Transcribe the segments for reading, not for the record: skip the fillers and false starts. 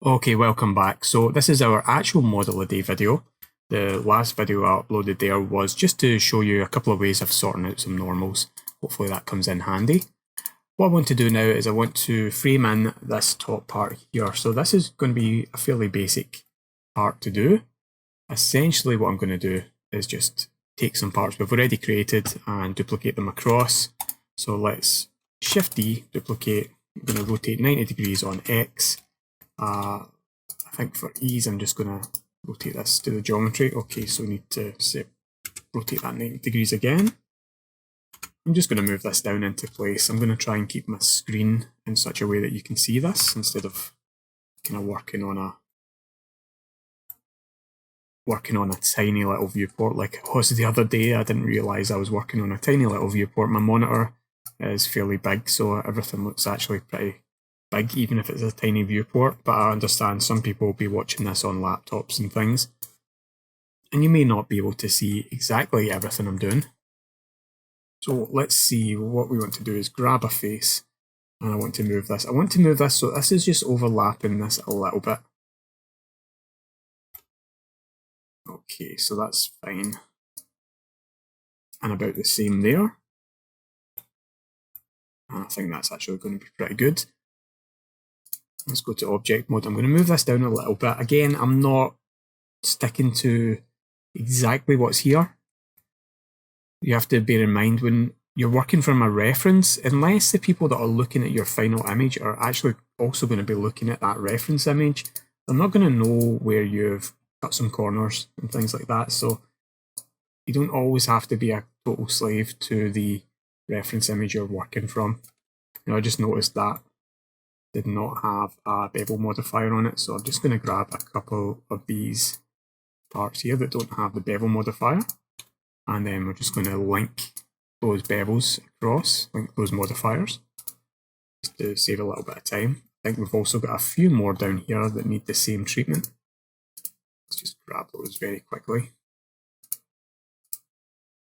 Okay, welcome back. So this is our actual model a day video. The last video I uploaded there was just to show you a couple of ways of sorting out some normals. Hopefully that comes in handy. What I want to do now is I want to frame in this top part here. So this is going to be a fairly basic part to do. Essentially what I'm going to do is just take some parts we've already created and duplicate them across. So let's Shift D, duplicate. I'm going to rotate 90 degrees on X. I think for ease I'm just going to rotate this to the geometry. Okay, so we need to rotate that 90 degrees again. I'm just going to move this down into place. I'm going to try and keep my screen in such a way that you can see this instead of kind of working on a tiny little viewport like it was the other day. I didn't realise I was working on a tiny little viewport. My monitor is fairly big, so everything looks actually pretty big, even if it's a tiny viewport. But I understand some people will be watching this on laptops and things, and you may not be able to see exactly everything I'm doing. So let's see, what we want to do is grab a face, and I want to move this. I want to move this so this is just overlapping this a little bit. Okay, so that's fine. And about the same there. I think that's actually going to be pretty good. Let's go to object mode. I'm going to move this down a little bit. Again, I'm not sticking to exactly what's here. You have to bear in mind when you're working from a reference, unless the people that are looking at your final image are actually also going to be looking at that reference image, they're not going to know where you've cut some corners and things like that. So you don't always have to be a total slave to the reference image you're working from. I just noticed that did not have a bevel modifier on it, so I'm just going to grab a couple of these parts here that don't have the bevel modifier, and then we're just going to link those bevels across, link those modifiers, just to save a little bit of time. I think we've also got a few more down here that need the same treatment. Let's just grab those very quickly.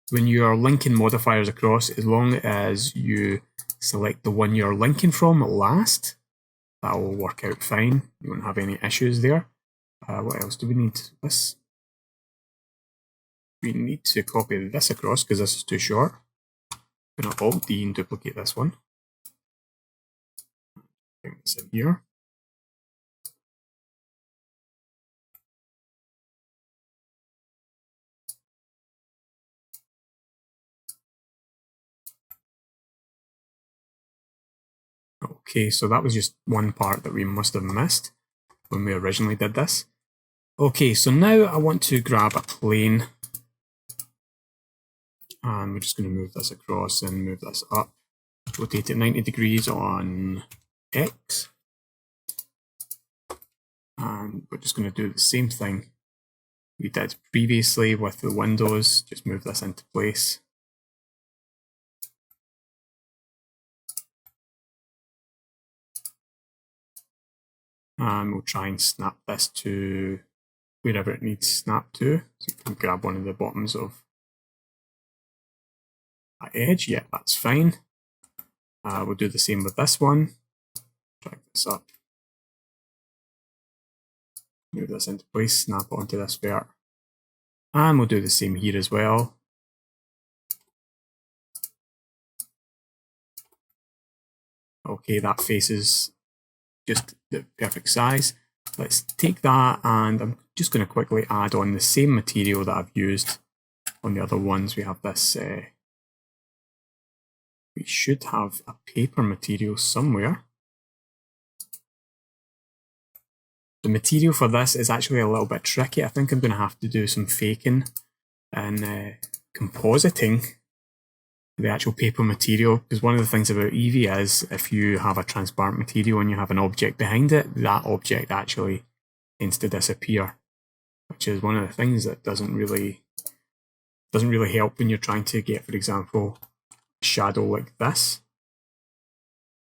When you are linking modifiers across, as long as you select the one you're linking from last, that will work out fine. You won't have any issues there. What else do we need? This. We need to copy this across because this is too short. I'm going to Alt D and duplicate this one. Bring this in here. Okay, so that was just one part that we must have missed when we originally did this. Okay, so now I want to grab a plane, and we're just going to move this across and move this up. Rotate it 90 degrees on X. And we're just going to do the same thing we did previously with the windows. Just move this into place. And we'll try and snap this to wherever it needs snap to. So you can grab one of the bottoms of that edge. Yeah, that's fine. We'll do the same with this one. Drag this up. Move this into place, snap it onto this vert. And we'll do the same here as well. Okay, that face is just the perfect size. Let's take that, and I'm just going to quickly add on the same material that I've used on the other ones. We have this, we should have a paper material somewhere. The material for this is actually a little bit tricky. I think I'm going to have to do some faking and compositing the actual paper material, because one of the things about Eevee is if you have a transparent material and you have an object behind it, that object actually tends to disappear, which is one of the things that doesn't really help when you're trying to get, for example, a shadow like this.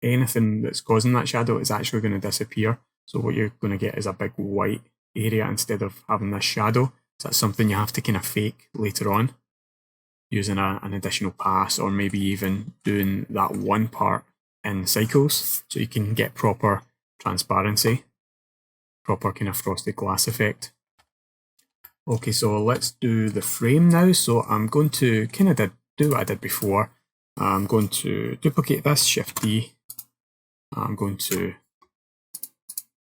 Anything that's causing that shadow is actually going to disappear. So what you're going to get is a big white area instead of having this shadow. So that's something you have to kind of fake later on, using an additional pass, or maybe even doing that one part in cycles so you can get proper transparency. proper kind of frosted glass effect. Okay, so let's do the frame now. So I'm going to kind of do what I did before. I'm going to duplicate this, Shift D. I'm going to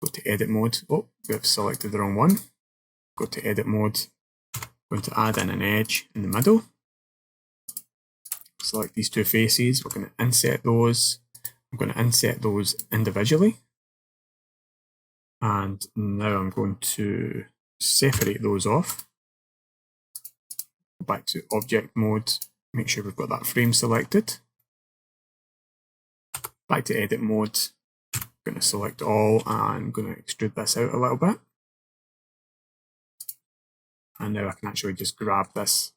go to edit mode. Oh, we've selected the wrong one. Go to edit mode. I'm going to add in an edge in the middle. Select these two faces. We're going to inset those. I'm going to inset those individually. And now I'm going to separate those off. Go back to object mode. Make sure we've got that frame selected. Back to edit mode. I'm going to select all and I'm going to extrude this out a little bit. And now I can actually just grab this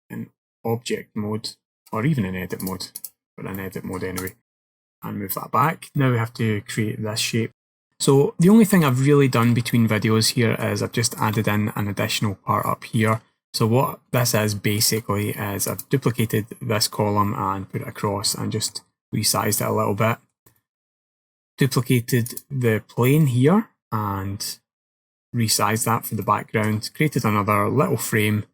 in object mode, or even in edit mode, but in edit mode anyway, and move that back. Now we have to create this shape. So the only thing I've really done between videos here is I've just added in an additional part up here. So what this is basically is I've duplicated this column and put it across and just resized it a little bit. Duplicated the plane here and resized that for the background. Created another little frame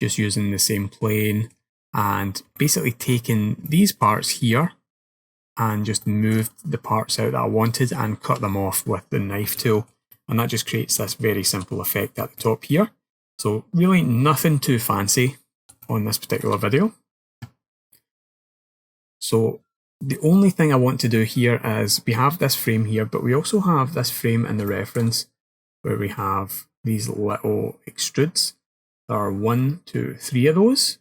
just using the same plane and basically taken these parts here and just moved the parts out that I wanted and cut them off with the knife tool. And that just creates this very simple effect at the top here. So really nothing too fancy on this particular video. So the only thing I want to do here is we have this frame here, but we also have this frame in the reference where we have these little extrudes. There are 1, 2, 3 of those.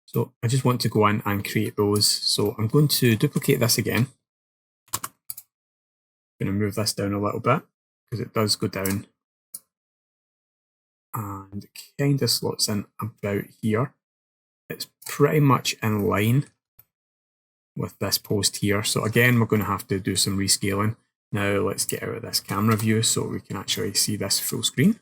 So I just want to go in and create those. So I'm going to duplicate this again. I'm going to move this down a little bit because it does go down. And it kind of slots in about here. It's pretty much in line with this post here. So again, we're going to have to do some rescaling. Now let's get out of this camera view so we can actually see this full screen.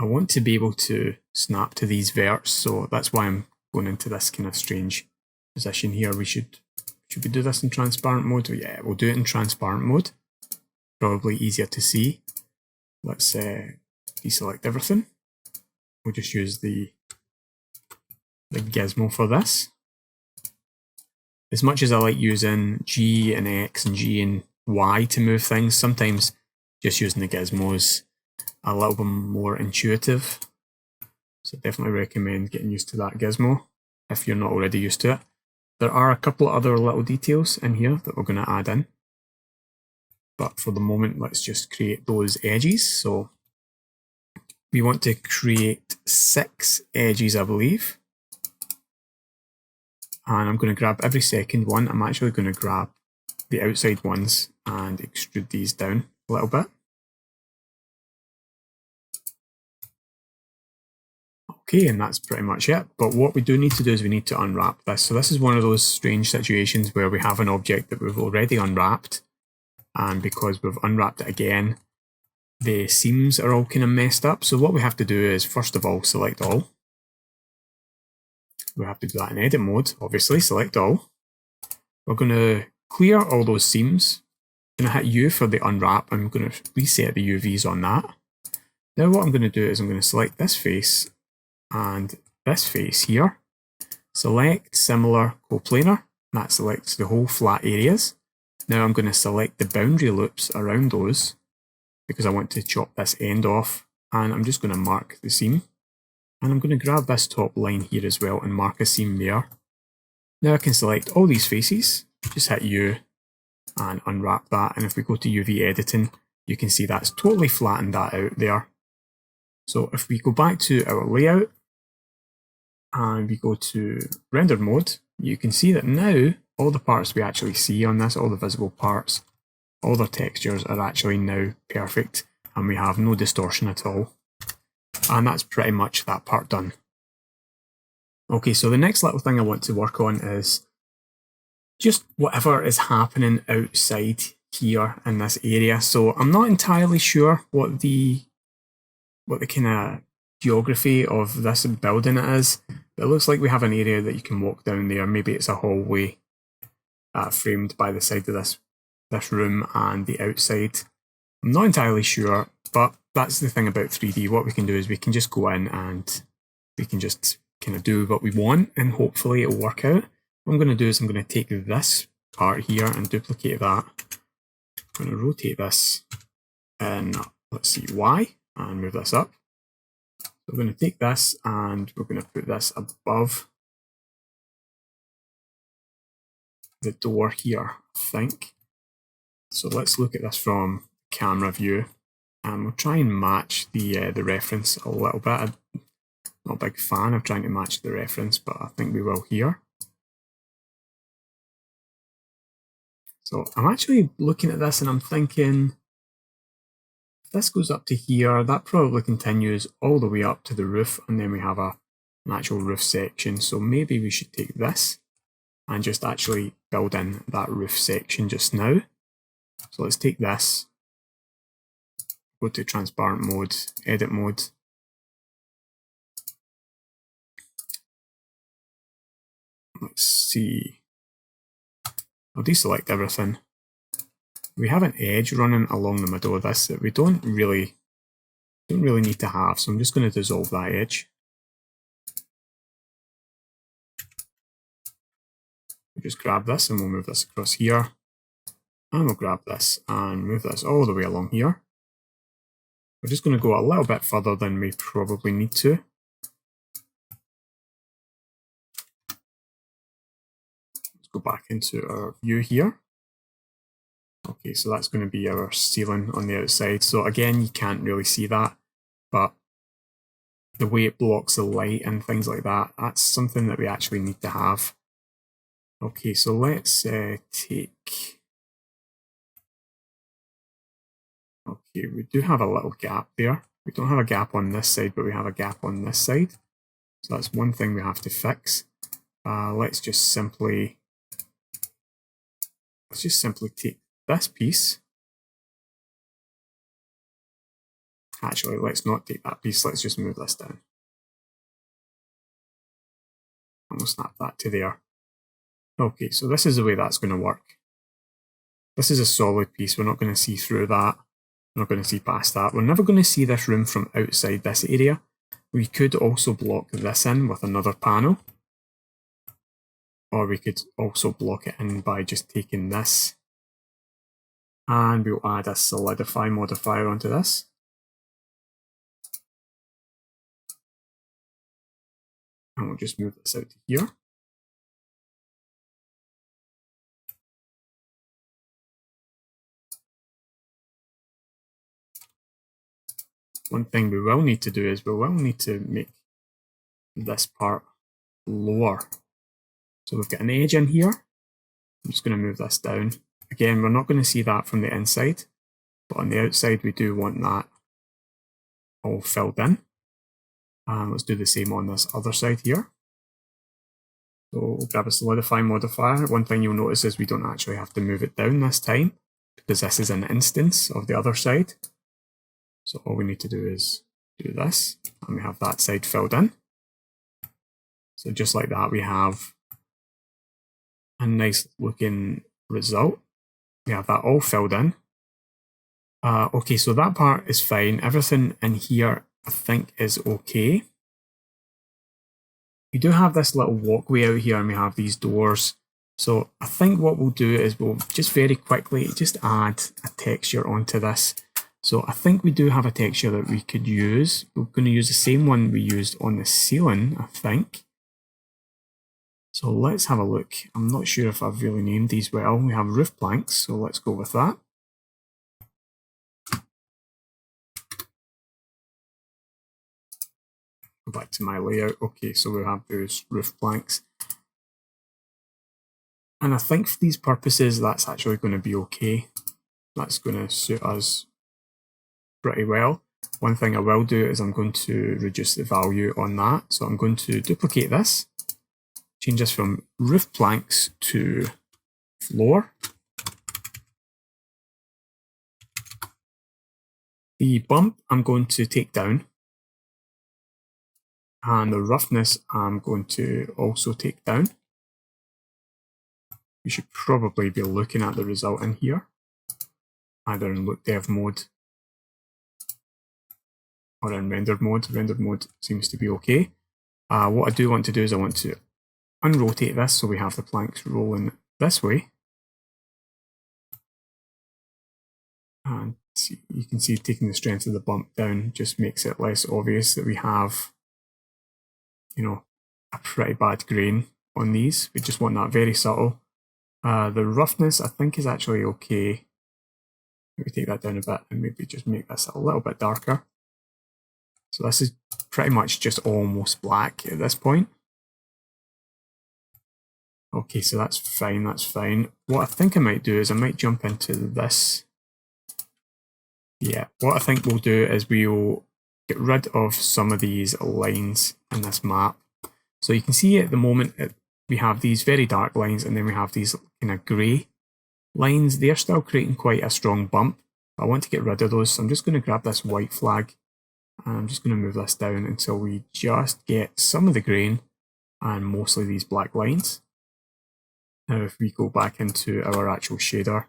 I want to be able to snap to these verts, so that's why I'm going into this kind of strange position here. Should we do this in transparent mode? Yeah, we'll do it in transparent mode. Probably easier to see. Let's deselect everything. We'll just use the gizmo for this. As much as I like using G and X and G and Y to move things, sometimes just using the gizmos a little bit more intuitive. So definitely recommend getting used to that gizmo if you're not already used to it. There are a couple of other little details in here that we're going to add in. But for the moment, let's just create those edges. So we want to create 6 edges, I believe. And I'm going to grab every second one. I'm actually going to grab the outside ones and extrude these down a little bit. Okay, and that's pretty much it. But what we do need to do is we need to unwrap this. So this is one of those strange situations where we have an object that we've already unwrapped. And because we've unwrapped it again, the seams are all kind of messed up. So what we have to do is, first of all, select all. We have to do that in edit mode, obviously, select all. We're going to clear all those seams. I'm going to hit U for the unwrap. I'm going to reset the UVs on that. Now what I'm going to do is I'm going to select this face and this face here. Select similar coplanar. That selects the whole flat areas. Now I'm going to select the boundary loops around those because I want to chop this end off, and I'm just going to mark the seam. And I'm going to grab this top line here as well and mark a seam there. Now I can select all these faces, just hit U and unwrap that. And if we go to UV editing, you can see that's totally flattened that out there. So if we go back to our layout and we go to rendered mode, you can see that now all the parts we actually see on this, all the visible parts, all their textures are actually now perfect and we have no distortion at all. And that's pretty much that part done. Okay, so the next little thing I want to work on is just whatever is happening outside here in this area. So I'm not entirely sure what the kind of geography of this building it is, but it looks like we have an area that you can walk down there. Maybe it's a hallway framed by the side of this this room and the outside. I'm not entirely sure, but that's the thing about 3D. What we can do is we can just go in and we can just kind of do what we want, and hopefully it'll work out. What I'm going to do is I'm going to take this part here and duplicate that. I'm going to rotate this in, let's see, Y, and move this up. So we're going to take this and we're going to put this above the door here, I think. So let's look at this from camera view, and we'll try and match the reference a little bit. I'm not a big fan of trying to match the reference, but I think we will here. So I'm actually looking at this and I'm thinking, if this goes up to here, that probably continues all the way up to the roof, and then we have an actual roof section. So maybe we should take this and just actually build in that roof section just now. So let's take this, go to transparent mode, edit mode. Let's see. I'll deselect everything. We have an edge running along the middle of this that we don't really need to have, so I'm just going to dissolve that edge. We'll just grab this and we'll move this across here. And we'll grab this and move this all the way along here. We're just going to go a little bit further than we probably need to. Let's go back into our view here. Okay, so that's going to be our ceiling on the outside. So again, you can't really see that, but the way it blocks the light and things like that, that's something that we actually need to have. Okay, so let's take... Okay, we do have a little gap there. We don't have a gap on this side, but we have a gap on this side. So that's one thing we have to fix. Let's just simply take this piece. Actually, let's not take that piece. Let's just move this down. And we'll snap that to there. Okay, so this is the way that's going to work. This is a solid piece. We're not going to see through that. We're not going to see past that. We're never going to see this room from outside this area. We could also block this in with another panel. Or we could also block it in by just taking this. And we'll add a solidify modifier onto this. And we'll just move this out to here. One thing we will need to do is we will need to make this part lower. So we've got an edge in here. I'm just going to move this down. Again, we're not going to see that from the inside, but on the outside we do want that all filled in. And let's do the same on this other side here. So we'll grab a solidify modifier. One thing you'll notice is we don't actually have to move it down this time, because this is an instance of the other side. So all we need to do is do this, and we have that side filled in. So just like that, we have a nice looking result. We have that all filled in. Okay, so that part is fine. Everything in here, I think, is okay. We do have this little walkway out here, and we have these doors. So I think what we'll do is we'll just very quickly just add a texture onto this. So I think we do have a texture that we could use. We're going to use the same one we used on the ceiling, I think. So let's have a look. I'm not sure if I've really named these well. We have roof planks, so let's go with that. Go back to my layout. Okay, so we have those roof planks. And I think for these purposes, that's actually going to be okay. That's going to suit us pretty well. One thing I will do is I'm going to reduce the value on that. So I'm going to duplicate this, change this from roof planks to floor. The bump I'm going to take down, and the roughness I'm going to also take down. You should probably be looking at the result in here. either in look dev mode or in rendered mode. Rendered mode seems to be okay. What I do want to do is I want to unrotate this so we have the planks rolling this way. And you can see taking the strength of the bump down just makes it less obvious that we have, you know, a pretty bad grain on these. We just want that very subtle. The roughness I think is actually okay. Maybe take that down a bit and maybe just make this a little bit darker. So this is pretty much just almost black at this point. Okay, so that's fine, that's fine. What I think I might do is I might jump into this. Yeah, what I think we'll do is we'll get rid of some of these lines in this map. So you can see at the moment we have these very dark lines and then we have these kind of grey lines. They're still creating quite a strong bump. I want to get rid of those, so I'm just going to grab this white flag and I'm just going to move this down until we just get some of the grain and mostly these black lines. Now if we go back into our actual shader,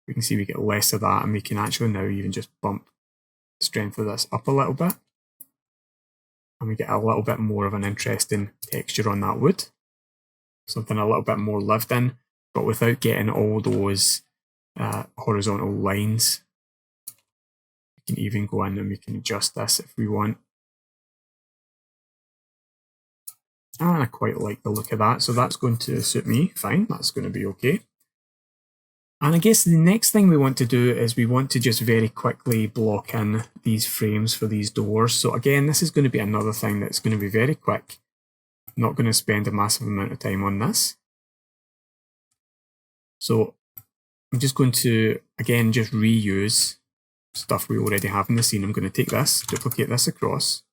we can see we get less of that and we can actually now even just bump the strength of this up a little bit. And we get a little bit more of an interesting texture on that wood. Something a little bit more lived in, but without getting all those horizontal lines. We can even go in and we can adjust this if we want. And I quite like the look of that, so that's going to suit me fine, that's going to be okay. And I guess the next thing we want to do is we want to just very quickly block in these frames for these doors. So again, this is going to be another thing that's going to be very quick. I'm not going to spend a massive amount of time on this. So I'm just going to, again, just reuse stuff we already have in the scene. I'm going to take this, duplicate this across.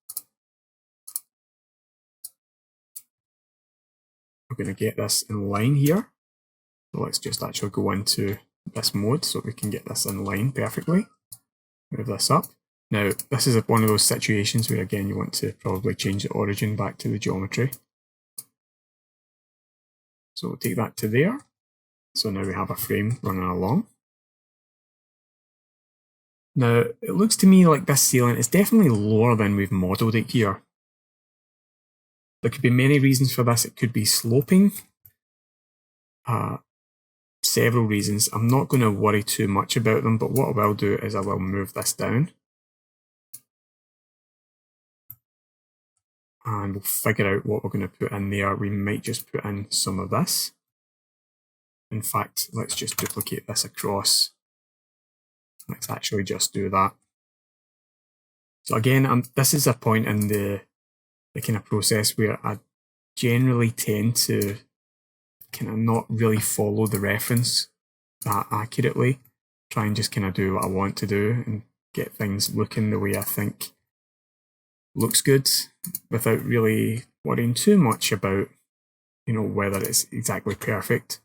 We're going to get this in line here. So let's just actually go into this mode so we can get this in line perfectly. Move this up. Now, this is one of those situations where, again, you want to probably change the origin back to the geometry. So we'll take that to there. So now we have a frame running along. Now, it looks to me like this ceiling is definitely lower than we've modelled it here. There could be many reasons for this. It could be sloping. Several reasons. I'm not going to worry too much about them, but what I will do is I will move this down. And we'll figure out what we're going to put in there. We might just put in some of this. In fact, let's just duplicate this across. Let's actually just do that. So again, this is a point in the kind of process where I generally tend to kind of not really follow the reference that accurately. Try and just kind of do what I want to do and get things looking the way I think looks good without really worrying too much about, you know, whether it's exactly perfect.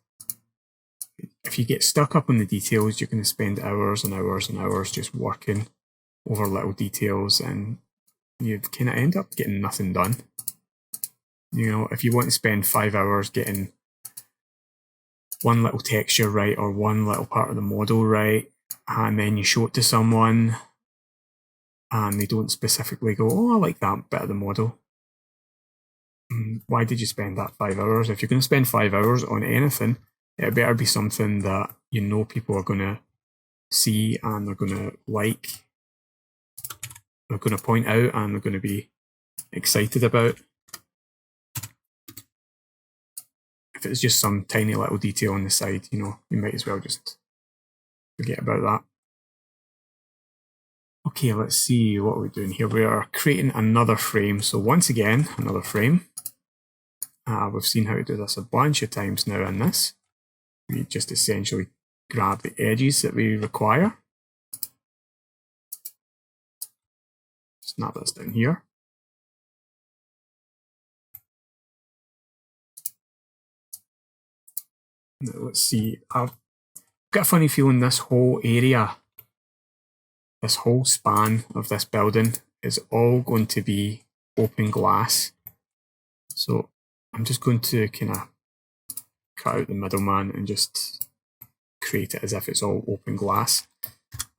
If you get stuck up on the details, you're going to spend hours and hours and hours just working over little details and you kind of end up getting nothing done. You know, if you want to spend 5 hours getting one little texture right or one little part of the model right, and then you show it to someone and they don't specifically go, oh, I like that bit of the model. Why did you spend that 5 hours? If you're going to spend 5 hours on anything, it better be something that you know people are going to see and they're going to like, they're going to point out and they're going to be excited about. If it's just some tiny little detail on the side, you know, you might as well just forget about that. Okay, let's see what we're doing here. We are creating another frame. So once again, another frame. We've seen how to do this a bunch of times now in this. We just essentially grab the edges that we require. Snap this down here. Now let's see. I've got a funny feeling this whole area, this whole span of this building is all going to be open glass. So I'm just going to kind of cut out the middleman and just create it as if it's all open glass.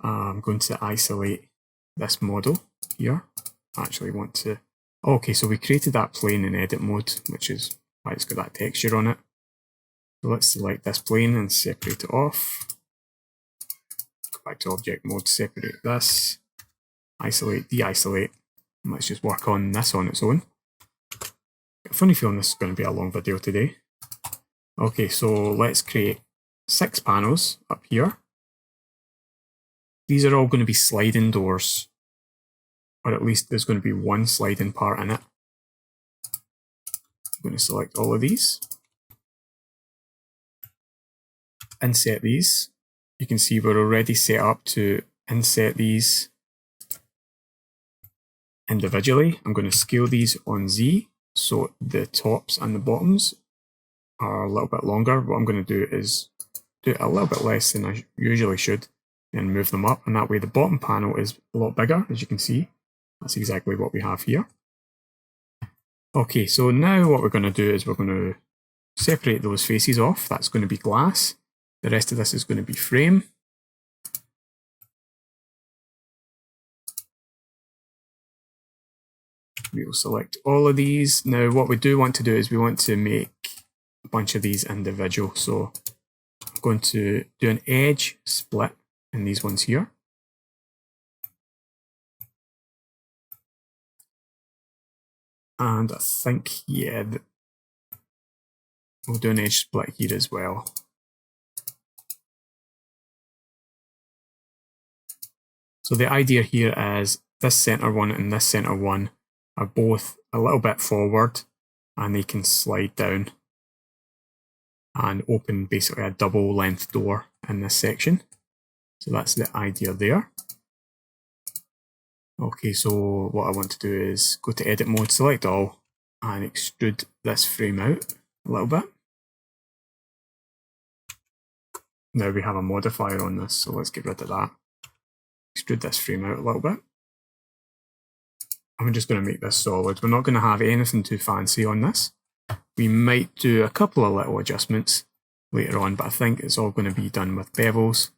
I'm going to isolate this model here. I actually want to... Okay, so we created that plane in edit mode, which is why it's got that texture on it. So let's select this plane and separate it off. Go back to object mode, separate this, isolate, de-isolate. Let's just work on this on its own. Got a funny feeling this is going to be a long video today. Okay, so let's create 6 panels up here. These are all going to be sliding doors, or at least there's going to be one sliding part in it. I'm going to select all of these, inset these. You can see we're already set up to inset these individually. I'm going to scale these on Z so the tops and the bottoms are a little bit longer. What I'm going to do is do it a little bit less than I usually should and move them up, and that way the bottom panel is a lot bigger, as you can see. That's exactly what we have here. Okay, so now what we're going to do is we're going to separate those faces off. That's going to be glass. The rest of this is going to be frame. We will select all of these. Now what we do want to do is we want to make a bunch of these individual. So I'm going to do an edge split in these ones here. And I think, yeah, we'll do an edge split here as well. So the idea here is this center one and this center one are both a little bit forward, and they can slide down and open basically a double length door in this section. So that's the idea there. Okay, so what I want to do is go to edit mode, select all, and extrude this frame out a little bit. Now we have a modifier on this, so let's get rid of that. Extrude this frame out a little bit. I'm just going to make this solid. We're not going to have anything too fancy on this. We might do a couple of little adjustments later on, but I think it's all going to be done with bevels.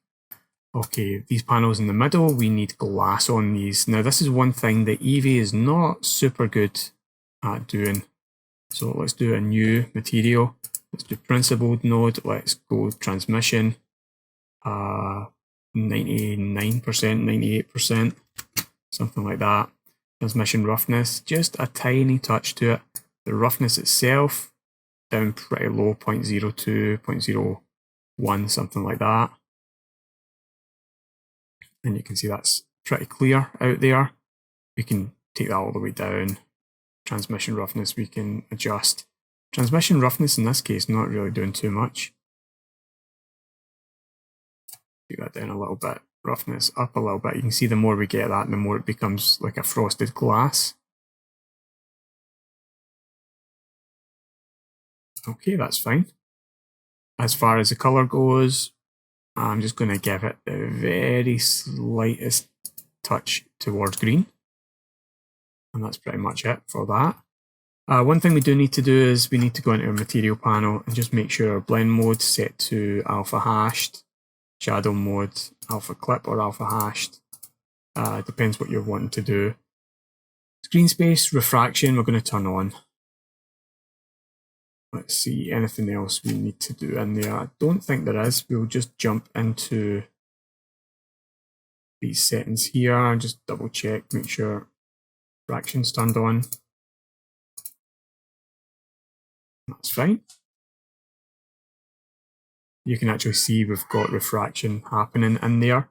Okay, these panels in the middle, we need glass on these. Now this is one thing that Eevee is not super good at doing. So let's do a new material. Let's do principled node. Let's go transmission. 99%, 98%, something like that. Transmission roughness, just a tiny touch to it. The roughness itself, down pretty low, 0.02, 0.01, something like that. And you can see that's pretty clear out there. We can take that all the way down. Transmission roughness we can adjust. Transmission roughness in this case, not really doing too much. Take that down a little bit. Roughness up a little bit. You can see the more we get that, the more it becomes like a frosted glass. Okay, that's fine. As far as the colour goes, I'm just going to give it the very slightest touch towards green. And that's pretty much it for that. One thing we do need to do is we need to go into our material panel and just make sure our blend mode set to alpha hashed, shadow mode, alpha clip or alpha hashed. Depends what you're wanting to do. Screen space, refraction, we're going to turn on. Let's see, anything else we need to do in there? I don't think there is. We'll just jump into these settings here and just double check, make sure fraction's turned on. That's fine. You can actually see we've got refraction happening in there.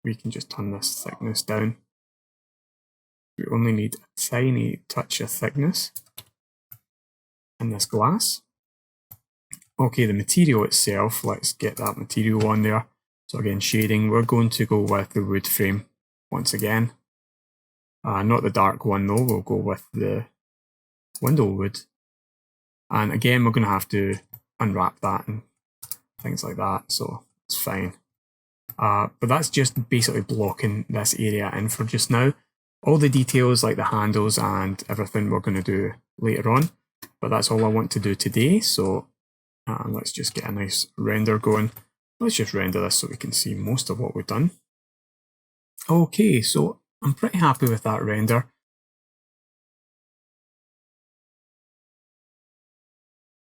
We can just turn this thickness down. We only need a tiny touch of thickness in this glass. Okay, the material itself, let's get that material on there. So again, shading, we're going to go with the wood frame once again. Not the dark one though, we'll go with the window wood. And again, we're going to have to unwrap that and things like that, so it's fine. But that's just basically blocking this area in for just now. All the details like the handles and everything we're going to do later on. But that's all I want to do today, so let's just get a nice render going. Let's just render this so we can see most of what we've done. Okay, so I'm pretty happy with that render.